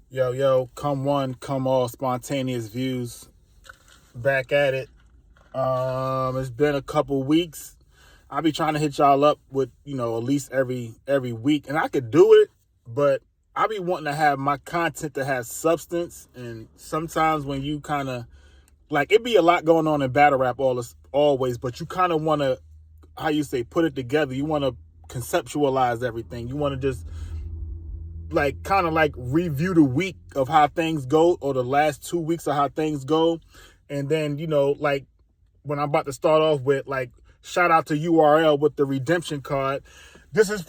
Yo, come one, come all, spontaneous views. Back at it. It's been a couple weeks. I'll be trying to hit y'all up with, at least every week. And I could do it, but I be wanting to have my content to have substance. And sometimes when you kind of, it be a lot going on in battle rap always, but you kind of want to, put it together. You want to conceptualize everything. You want to just review the week of how things go, or the last 2 weeks of how things go. And then, when I'm about to start off with, shout out to URL with the redemption card. This is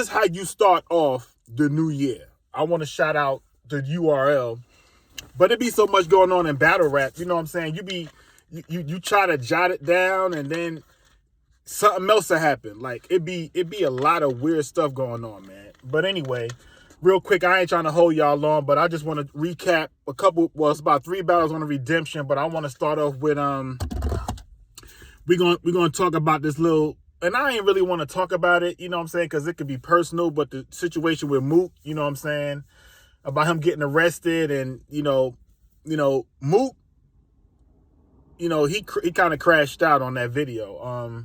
how you start off the new year. I want to shout out the URL, but it be so much going on in battle rap. You know what I'm saying? You try to jot it down, and then something else will happen. It be a lot of weird stuff going on, man. But anyway, real quick, I ain't trying to hold y'all long, but I just want to recap it's about 3 battles on the redemption, but I want to start off with we're gonna talk about this little, and I ain't really want to talk about it, you know what I'm saying, because it could be personal, but the situation with Mook, you know what I'm saying, about him getting arrested, and Mook, he kind of crashed out on that video.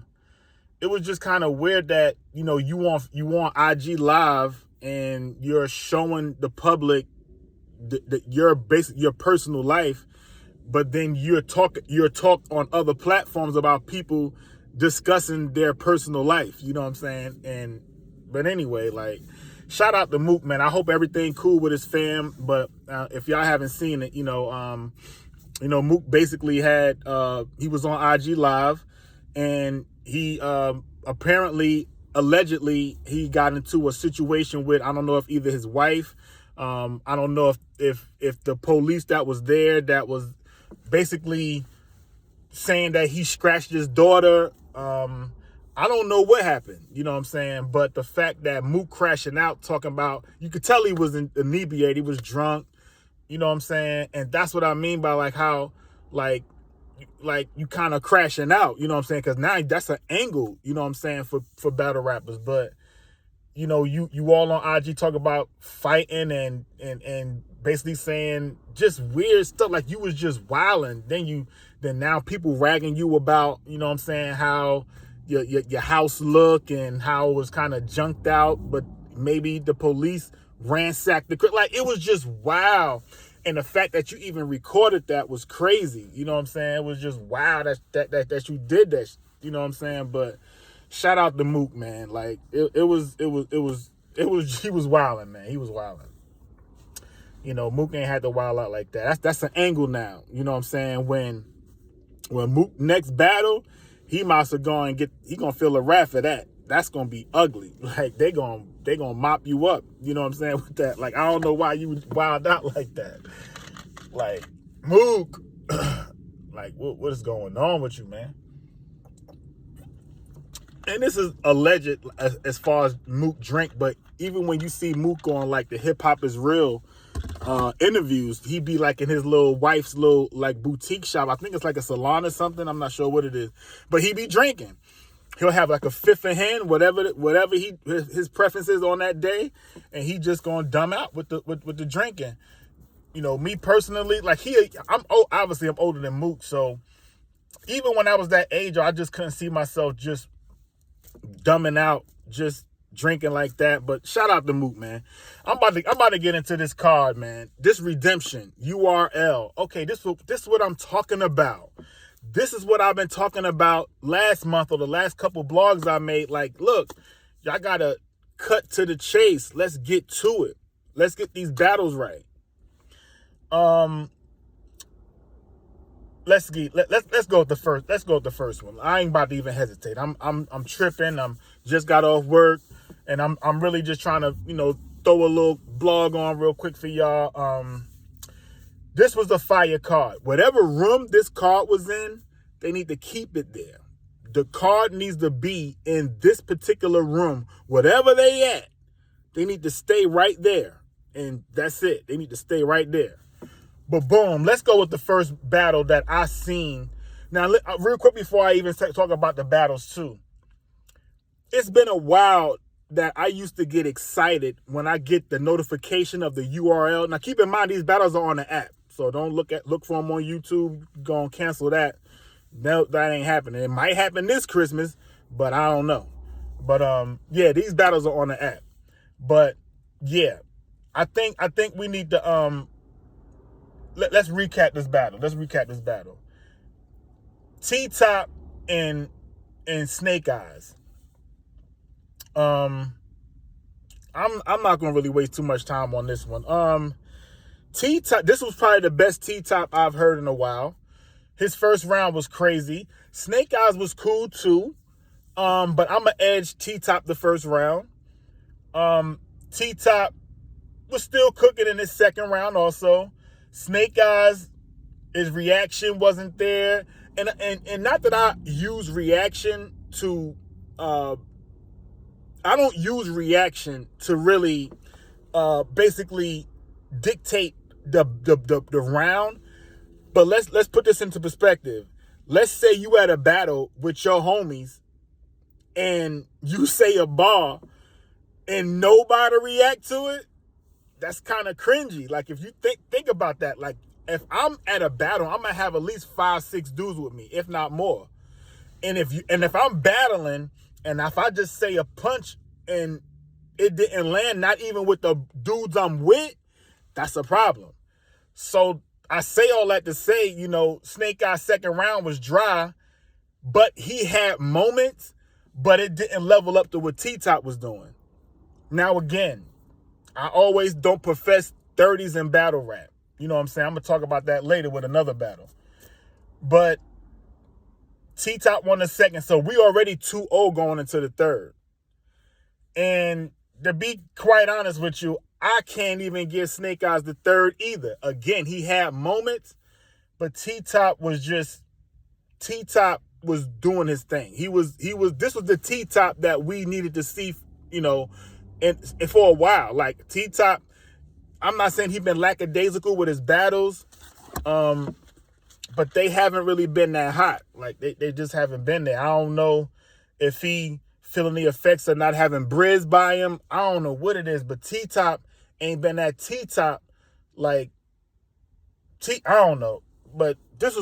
It was just kind of weird that, you on IG Live and you're showing the public your personal life, but then you're talk on other platforms about people discussing their personal life. You know what I'm saying? But anyway, shout out to Mook, man. I hope everything cool with his fam. But if y'all haven't seen it, Mook basically had he was on IG Live, and he allegedly he got into a situation with, I don't know if either his wife, I don't know if the police that was there, that was basically saying that he scratched his daughter. I don't know what happened, you know what I'm saying? But the fact that Mook crashing out, talking about, you could tell he was inebriated, he was drunk, you know what I'm saying? And that's what I mean by how you kind of crashing out, you know what I'm saying? Because now that's an angle, you know what I'm saying, for battle rappers. But you all on IG talk about fighting and basically saying just weird stuff, like you was just wilding. Then now people ragging you about, you know what I'm saying, how your house look and how it was kind of junked out, but maybe the police ransacked the it was just wild. And the fact that you even recorded that was crazy. You know what I'm saying? It was just wow that you did that. You know what I'm saying? But shout out to Mook, man. He was wilding, man. He was wilding. Mook ain't had to wild out like that. That's an angle now. You know what I'm saying? When Mook next battle, he might have he gonna feel a wrath for that. That's gonna be ugly. They gonna mop you up. You know what I'm saying with that? I don't know why you wild out like that. Mook, what is going on with you, man? And this is alleged as far as Mook drink, but even when you see Mook on the Hip Hop Is Real interviews, he be in his little wife's little boutique shop. I think it's a salon or something. I'm not sure what it is, but he be drinking. He'll have a fifth in hand, whatever his preference is on that day, and he just gonna dumb out with the drinking. Me personally, I'm older than Mook, so even when I was that age, I just couldn't see myself just dumbing out, just drinking like that. But shout out to Mook, man. I'm about to get into this card, man. This redemption URL. Okay, this is what I'm talking about. This is what I've been talking about last month, or the last couple blogs I made. Look, y'all gotta cut to the chase. Let's get to it. Let's get these battles right. Let's go with the first. Let's go with the first one. I ain't about to even hesitate. I'm tripping. I'm just got off work, and I'm really just trying to throw a little blog on real quick for y'all. This was the fire card. Whatever room this card was in, they need to keep it there. The card needs to be in this particular room. Whatever they at, they need to stay right there. And that's it. They need to stay right there. But boom, let's go with the first battle that I seen. Now, real quick before I even talk about the battles too. It's been a while that I used to get excited when I get the notification of the URL. Now, keep in mind, these battles are on the app. So don't look for them on YouTube. Go and cancel that. No, that ain't happening. It might happen this Christmas, but I don't know. But yeah, these battles are on the app. But yeah, I think we need to let's recap this battle. T-Top and Snake Eyes. I'm not gonna really waste too much time on this one. T-Top, this was probably the best T-Top I've heard in a while. His first round was crazy. Snake Eyes was cool too. But I'm gonna edge T-Top the first round. T-Top was still cooking in his second round also. Snake Eyes, his reaction wasn't there. And not that I use reaction to I don't use reaction to really basically dictate the round. But let's put this into perspective. Let's say you had a battle with your homies and you say a bar and nobody react to it. That's kind of cringy. Like, if you think about that, like, if I'm at a battle, I'm gonna have at least 5-6 dudes with me, if not more. And if I'm battling, and if I just say a punch and it didn't land, not even with the dudes I'm with, that's a problem. So I say all that to say, you know, Snake Eye's second round was dry, but he had moments, but it didn't level up to what T-Top was doing. Now, again, I always don't profess 30s in battle rap. You know what I'm saying? I'm going to talk about that later with another battle. But T-Top won the second, so we already 2-0 going into the third. And to be quite honest with you, I can't even give Snake Eyes the third either. Again, he had moments, but T-Top was doing his thing. This was the T-Top that we needed to see, you know, and for a while. Like, T-Top, I'm not saying he's been lackadaisical with his battles, but they haven't really been that hot. Like, they just haven't been there. I don't know if he feeling the effects of not having Briz by him. I don't know what it is, but T-Top ain't been that T-Top. Like, I don't know. But this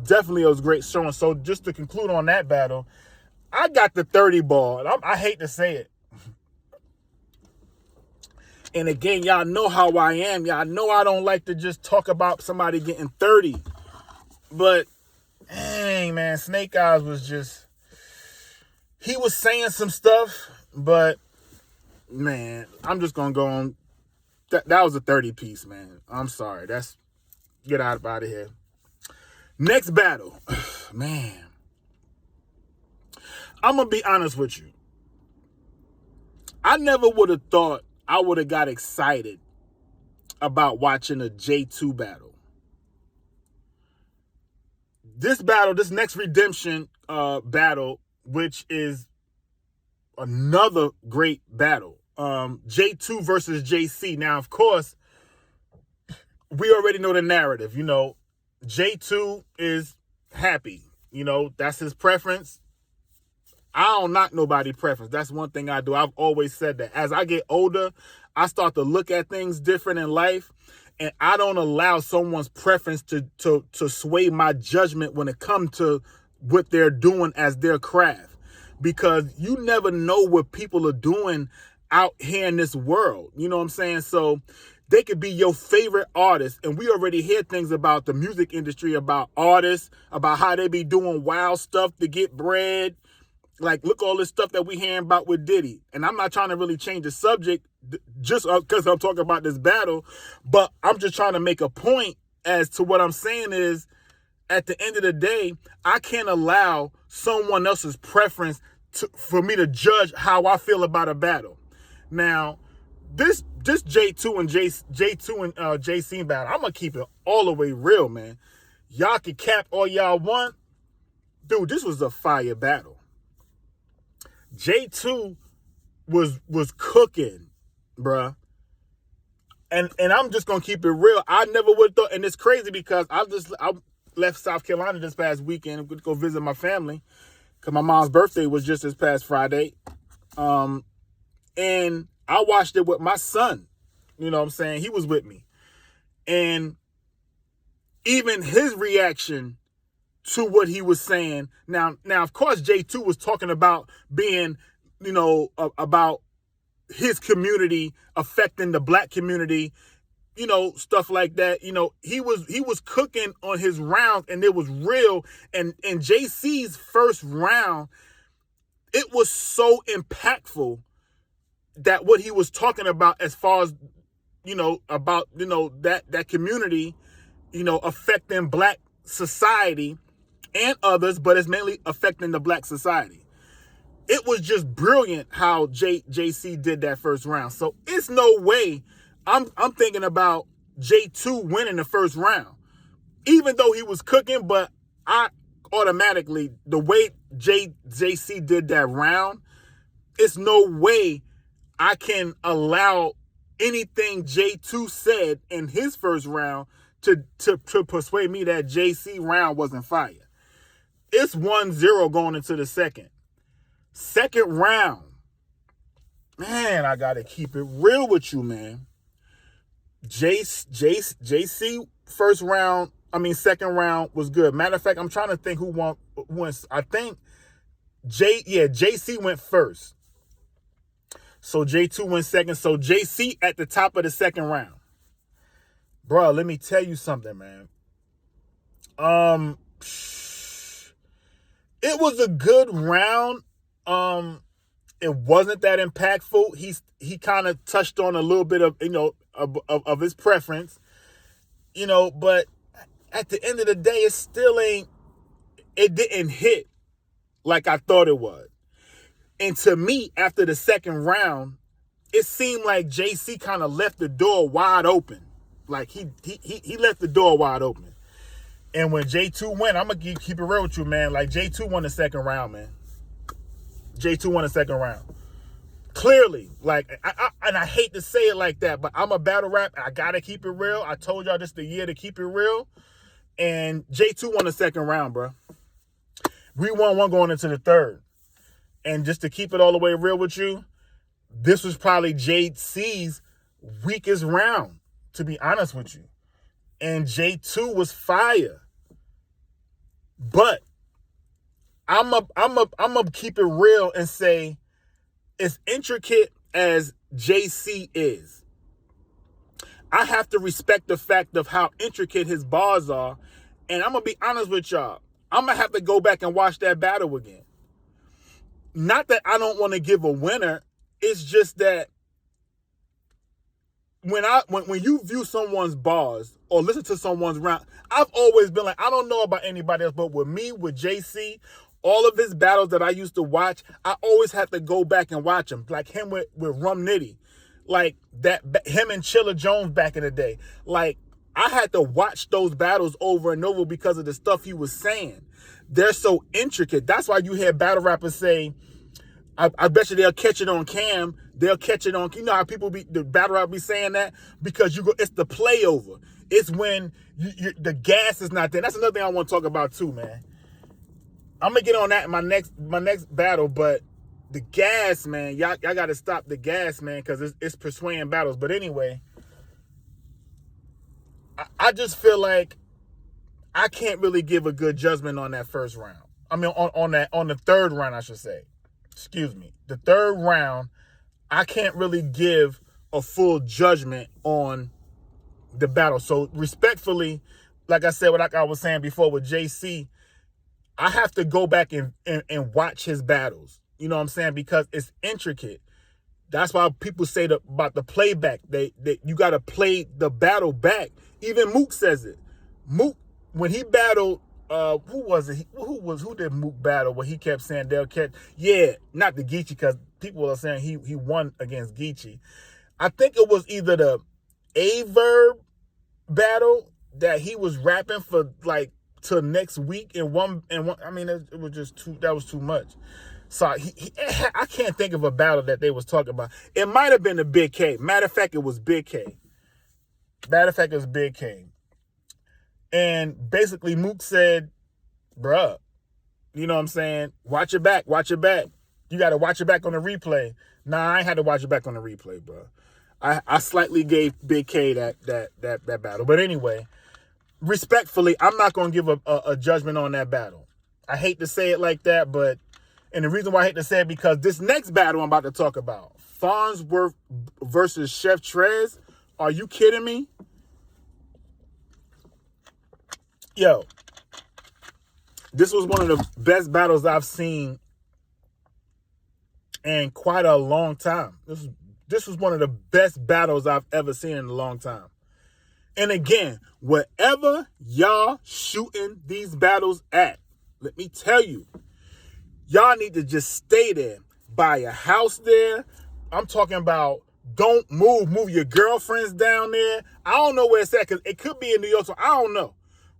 definitely was a great showing. So just to conclude on that battle, I got the 30 ball. And I hate to say it. And again, y'all know how I am. Y'all know I don't like to just talk about somebody getting 30. But, dang, man, Snake Eyes was just... He was saying some stuff, but, man, I'm just going to go on. That was a 30 piece, man. I'm sorry. Get out of here. Next battle. Man. I'm going to be honest with you. I never would have thought I would have got excited about watching a J2 battle. This next Redemption battle, which is another great battle. J2 versus JC. Now, of course, we already know the narrative. You know, J2 is happy. You know, that's his preference. I don't knock nobody's preference. That's one thing I do. I've always said that. As I get older, I start to look at things different in life, and I don't allow someone's preference to sway my judgment when it comes to what they're doing as their craft. Because you never know what people are doing out here in this world. You know what I'm saying? So they could be your favorite artist, and we already hear things about the music industry, about artists, about how they be doing wild stuff to get bread. Like, look all this stuff that we hearing about with Diddy. And I'm not trying to really change the subject just because I'm talking about this battle, but I'm just trying to make a point as to what I'm saying is, at the end of the day, I can't allow someone else's preference for me to judge how I feel about a battle. Now, this J2 and JC battle, I'm gonna keep it all the way real, man. Y'all can cap all y'all want. Dude, this was a fire battle. J2 was cooking, bruh. And I'm just gonna keep it real. I never would have thought, and it's crazy because I left South Carolina this past weekend to go visit my family because my mom's birthday was just this past Friday. And I watched it with my son. You know what I'm saying? He was with me. And even his reaction to what he was saying. Now, of course, J2 was talking about being, about his community affecting the black community, stuff like that. He was cooking on his rounds, and it was real. And JC's first round, it was so impactful that what he was talking about as far as, about, that community, affecting black society and others, but it's mainly affecting the black society. It was just brilliant how JC did that first round. So it's no way I'm thinking about J2 winning the first round, even though he was cooking. But I automatically, the way JC did that round, it's no way I can allow anything J2 said in his first round to persuade me that JC round wasn't fire. It's 1-0 going into the second. Second round. Man, I got to keep it real with you, man. JC second round was good. Matter of fact, I'm trying to think who won. I think JC went first. So J2 went second. So JC at the top of the second round. Bro, let me tell you something, man. It was a good round. It wasn't that impactful. He kind of touched on a little bit of, of his preference, but at the end of the day, it didn't hit like I thought it would. And to me, after the second round, it seemed like JC kind of left the door wide open. Like he left the door wide open. And when J2 went, I'm going to keep it real with you, man. Like, J2 won the second round, man. J2 won the second round. Clearly. Like, I hate to say it like that, but I'm a battle rap. I got to keep it real. I told y'all this the year to keep it real. And J2 won the second round, bro. We won one going into the third. And just to keep it all the way real with you, this was probably JC's weakest round, to be honest with you. And J2 was fire. But I'm a keep it real and say, as intricate as JC is, I have to respect the fact of how intricate his bars are. And I'm going to be honest with y'all. I'm going to have to go back and watch that battle again. Not that I don't want to give a winner. It's just that when you view someone's bars or listen to someone's round, I've always been like, I don't know about anybody else, but with me, with JC, all of his battles that I used to watch, I always have to go back and watch them. Like him with Rum Nitty, like that, him and Chilla Jones back in the day. Like I had to watch those battles over and over because of the stuff he was saying. They're so intricate. That's why you hear battle rappers say, I bet you they'll catch it on cam. They'll catch it on, how people the battle rap be saying that? Because it's the play over. It's when the gas is not there. That's another thing I want to talk about too, man. I'm going to get on that in my next battle, but the gas, man, y'all got to stop the gas, man, because it's persuading battles. But anyway, I just feel like I can't really give a good judgment on that first round. I mean, on the third round, I should say. Excuse me. The third round, I can't really give a full judgment on the battle. So respectfully, like I said, like I was saying before with JC, I have to go back and watch his battles. You know what I'm saying? Because it's intricate. That's why people say about the playback. You got to play the battle back. Even Mook says it. Mook, when he battled, who was it? Who did Mook battle where he kept saying they'll catch? Yeah, not the Geechee, because people are saying he won against Geechee. I think it was either the A-Verb battle that he was rapping for like till next week in one. I mean, it was just that was too much. So I can't think of a battle that they was talking about. It might have been the Big K. Matter of fact, it was Big K. And basically Mook said, bruh, you know what I'm saying? Watch your back. You got to watch your back on the replay. Nah, I ain't had to watch it back on the replay, bro. I slightly gave Big K that battle. But anyway, respectfully, I'm not going to give a judgment on that battle. I hate to say it like that, but, and the reason why I hate to say it, because this next battle I'm about to talk about, Farnsworth versus Chef Trez, are you kidding me? Yo, this was one of the best battles I've seen in quite a long time. This was one of the best battles I've ever seen in a long time. And again, wherever y'all shooting these battles at, let me tell you, y'all need to just stay there. Buy a house there. I'm talking about don't move. Move your girlfriends down there. I don't know where it's at because it could be in New York, so I don't know.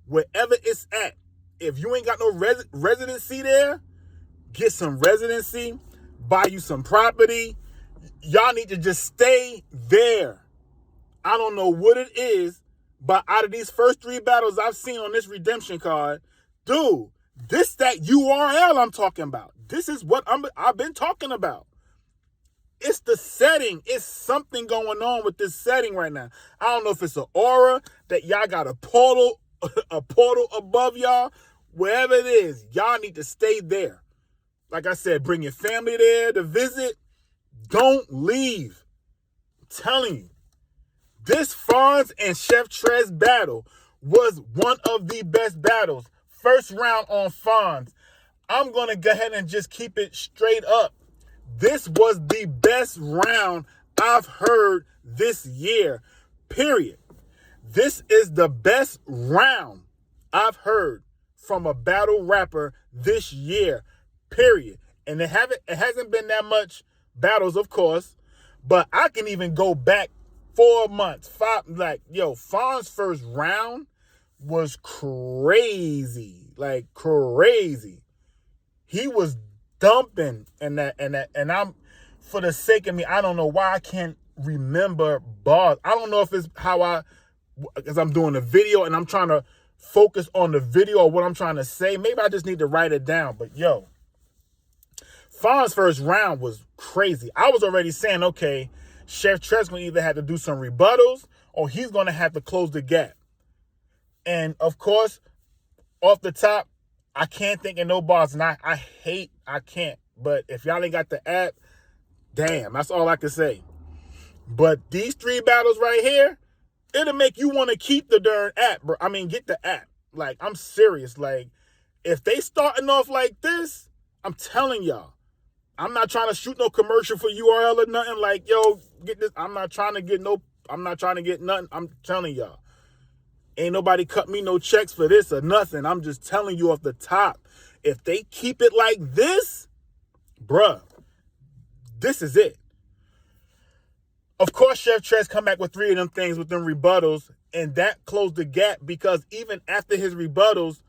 Wherever it's at, if you ain't got no residency there, get some residency. Buy you some property. Y'all need to just stay there. I don't know what it is, but out of these first 3 battles I've seen on this redemption card, dude, that URL I'm talking about. This is what I've been talking about. It's the setting. It's something going on with this setting right now. I don't know if it's an aura that y'all got a portal above y'all. Wherever it is, y'all need to stay there. Like I said, bring your family there to visit. Don't leave. I'm telling you. This Fonz and Chef Trez battle was one of the best battles. First round on Fonz. I'm going to go ahead and just keep it straight up. This was the best round I've heard this year, period. This is the best round I've heard from a battle rapper this year, period. And it hasn't been that much battles, of course, but I can even go back 4 months, 5, like, yo, Fonz's first round was crazy, like crazy. He was dumping and I'm, for the sake of me, I don't know why I can't remember bars. I don't know if it's because I'm doing a video and I'm trying to focus on the video or what I'm trying to say. Maybe I just need to write it down, but yo, Fonz's first round was crazy. I was already saying, okay, Chef Trez going to either have to do some rebuttals or he's going to have to close the gap. And, of course, off the top, I can't think of no bars. And I can't. But if y'all ain't got the app, damn, that's all I can say. But these 3 battles right here, it'll make you want to keep the darn app, bro. I mean, get the app. Like, I'm serious. Like, if they starting off like this, I'm telling y'all, I'm not trying to shoot no commercial for URL or nothing. Like, yo, get this. I'm not trying to get nothing. I'm telling y'all. Ain't nobody cut me no checks for this or nothing. I'm just telling you off the top. If they keep it like this, bruh, this is it. Of course, Chef Trez come back with 3 of them things with them rebuttals, and that closed the gap because even after his rebuttals,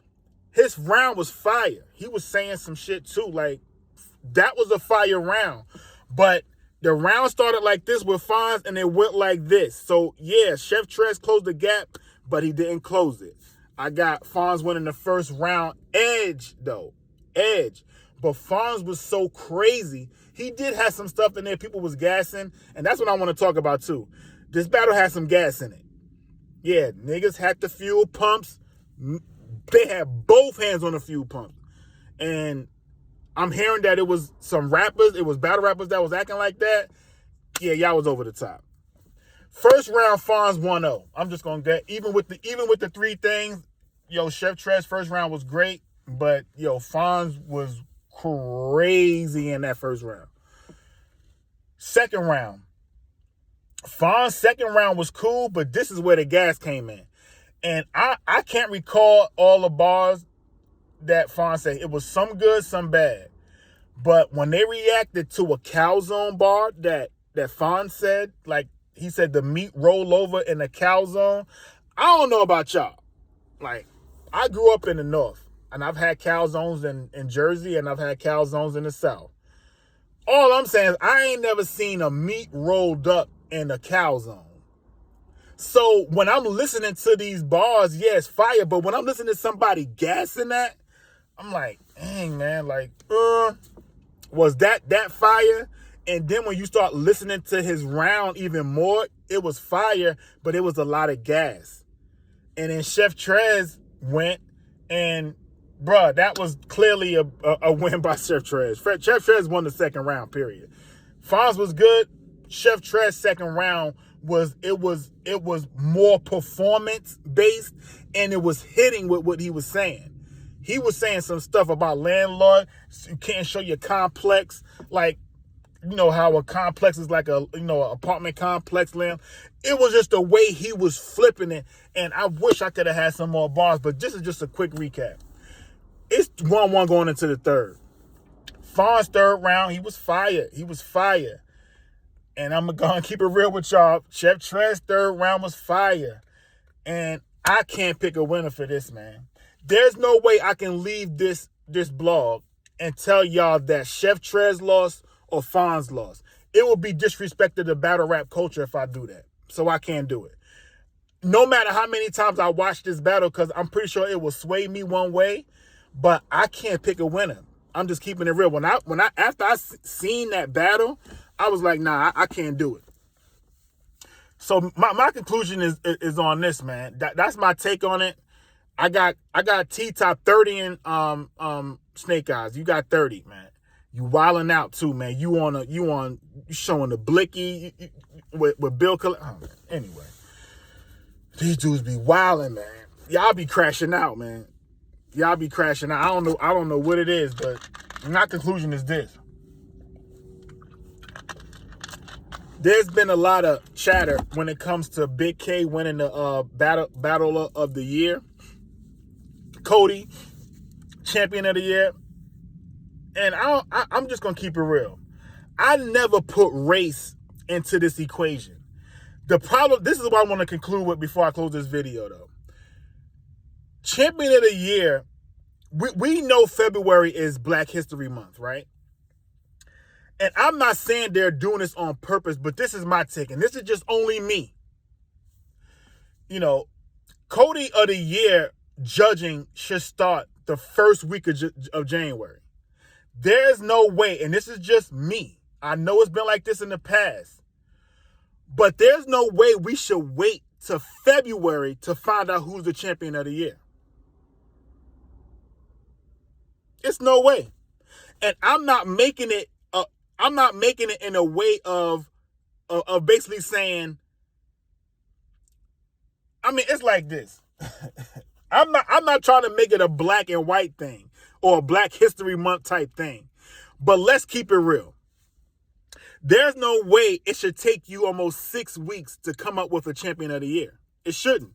his round was fire. He was saying some shit too. Like, that was a fire round. But the round started like this with Fonz, and it went like this. So, yeah, Chef Trez closed the gap, but he didn't close it. I got Fonz winning the first round. Edge, though. Edge. But Fonz was so crazy. He did have some stuff in there people was gassing, and that's what I want to talk about, too. This battle had some gas in it. Yeah, niggas had the fuel pumps. They had both hands on the fuel pumps. And I'm hearing that it was some rappers, it was battle rappers that was acting like that. Yeah, y'all was over the top. First round, Fonz 1-0. I'm just gonna get even with the 3 things. Yo, Chef Trez first round was great, but yo, Fonz was crazy in that first round. Second round, Fonz second round was cool, but this is where the gas came in, and I can't recall all the bars that Fonz said. It was some good, some bad, but when they reacted to a calzone bar that Fonz said, like, he said the meat roll over in the calzone. I don't know about y'all. Like, I grew up in the North, and I've had calzones in Jersey, and I've had calzones in the South. All I'm saying is I ain't never seen a meat rolled up in a calzone. So when I'm listening to these bars, yeah, it's fire, but when I'm listening to somebody gassing that, I'm like, dang, man, like, was that fire? And then when you start listening to his round even more, it was fire, but it was a lot of gas. And then Chef Trez went, and bruh, that was clearly a win by Chef Trez. Chef Trez won the second round, period. Fonz was good. Chef Trez's second round was more performance based, and it was hitting with what he was saying. He was saying some stuff about landlord. You can't show your complex, like, you know how a complex is like a, you know, an apartment complex land. It was just the way he was flipping it, and I wish I could have had some more bars, but this is just a quick recap. It's 1-1 going into the third. Fonz third round, he was fire. He was fire. And I'm going to keep it real with y'all. Chef Trez third round was fire. And I can't pick a winner for this, man. There's no way I can leave this blog and tell y'all that Chef Trez lost or Fonz lost. It would be disrespect to the battle rap culture if I do that. So I can't do it. No matter how many times I watch this battle, because I'm pretty sure it will sway me one way, but I can't pick a winner. I'm just keeping it real. After I seen that battle, I was like, nah, I can't do it. So my conclusion is on this, man. That's my take on it. I got T-Top 30 in Snake Eyes. You got 30, man. You wilding out too, man. You showing the blicky with Bill. Oh, man. Anyway, these dudes be wilding, man. Y'all be crashing out, man. Y'all be crashing out. I don't know what it is, but my conclusion is this. There's been a lot of chatter when it comes to Big K winning the battle of the year. Cody, champion of the year. And I'm just going to keep it real. I never put race into this equation. The problem, this is what I want to conclude with before I close this video, though. Champion of the year, we know February is Black History Month, right? And I'm not saying they're doing this on purpose, but this is my take, and this is just only me. You know, Cody of the Year judging should start the first week of January. There's no way, and this is just me. I know it's been like this in the past, but there's no way we should wait to February to find out who's the champion of the year. It's no way. And I'm not making it in a way of basically saying, I mean, it's like this. I'm not trying to make it a black and white thing or a Black History Month type thing. But let's keep it real. There's no way it should take you almost 6 weeks to come up with a champion of the year. It shouldn't.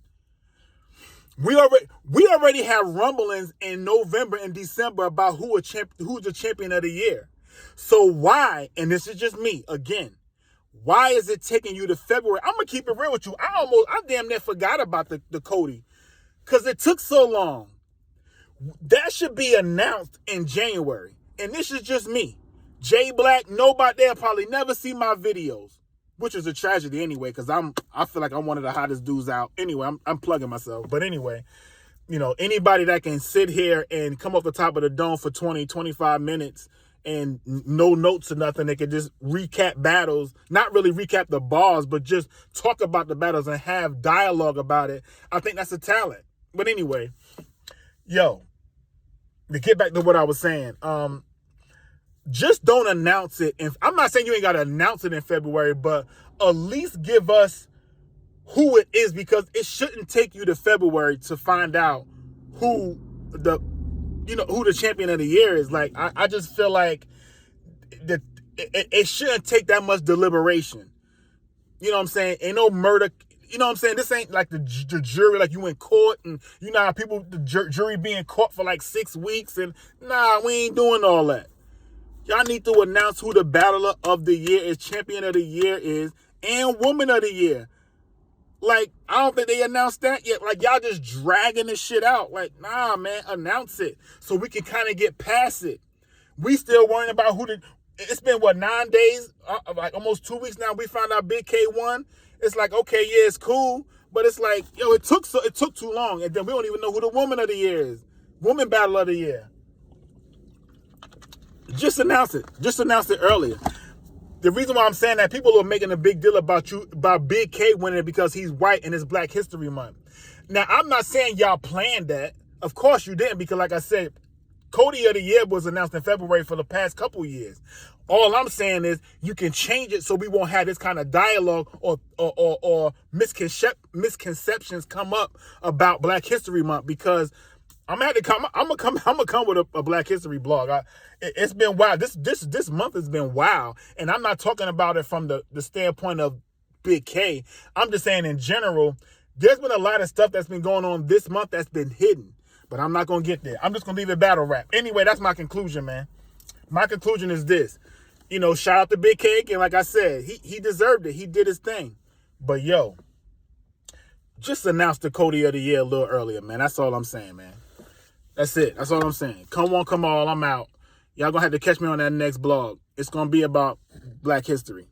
We already have rumblings in November and December about who's the champion of the year. So why, and this is just me again, why is it taking you to February? I'm gonna keep it real with you. I damn near forgot about the Cody, because it took so long. That should be announced in January. And this is just me. Jay Black, nobody, they'll probably never see my videos, which is a tragedy anyway, because I feel like I'm one of the hottest dudes out. Anyway, I'm plugging myself. But anyway, you know, anybody that can sit here and come off the top of the dome for 20, 25 minutes and no notes or nothing, they can just recap battles, not really recap the bars, but just talk about the battles and have dialogue about it. I think that's a talent. But anyway, yo, to get back to what I was saying, just don't announce it. And I'm not saying you ain't got to announce it in February, but at least give us who it is, because it shouldn't take you to February to find out who the champion of the year is. Like, I just feel like that it shouldn't take that much deliberation. You know what I'm saying? Ain't no murder. You know what I'm saying? This ain't like the jury, like you in court, and you know how people, the jury being caught for like 6 weeks, and nah, we ain't doing all that. Y'all need to announce who the battler of the year is, champion of the year is, and woman of the year. Like, I don't think they announced that yet. Like, y'all just dragging this shit out. Like, nah, man, announce it so we can kind of get past it. We still worrying about it's been, 9 days, like almost 2 weeks now, we found out Big K won. It's like, okay, yeah, it's cool, but it's like, yo, it took too long, and then we don't even know who the woman of the year is. Woman battle of the year. Just announce it. Just announce it earlier. The reason why I'm saying that, people are making a big deal about Big K winning because he's white and it's Black History Month. Now, I'm not saying y'all planned that. Of course you didn't, because like I said, Cody of the Year was announced in February for the past couple years. All I'm saying is you can change it so we won't have this kind of dialogue or misconceptions come up about Black History Month, because I'm gonna come with a Black History blog. It's been wild. This month has been wild, and I'm not talking about it from the standpoint of Big K. I'm just saying in general, there's been a lot of stuff that's been going on this month that's been hidden, but I'm not gonna get there. I'm just gonna leave it battle rap. Anyway, that's my conclusion, man. My conclusion is this. Shout out to Big K, and like I said, he deserved it. He did his thing. But yo, just announce the Cody of the Year a little earlier, man. That's all I'm saying, man. That's it. That's all I'm saying. Come on, come all. I'm out. Y'all gonna have to catch me on that next blog. It's gonna be about Black history.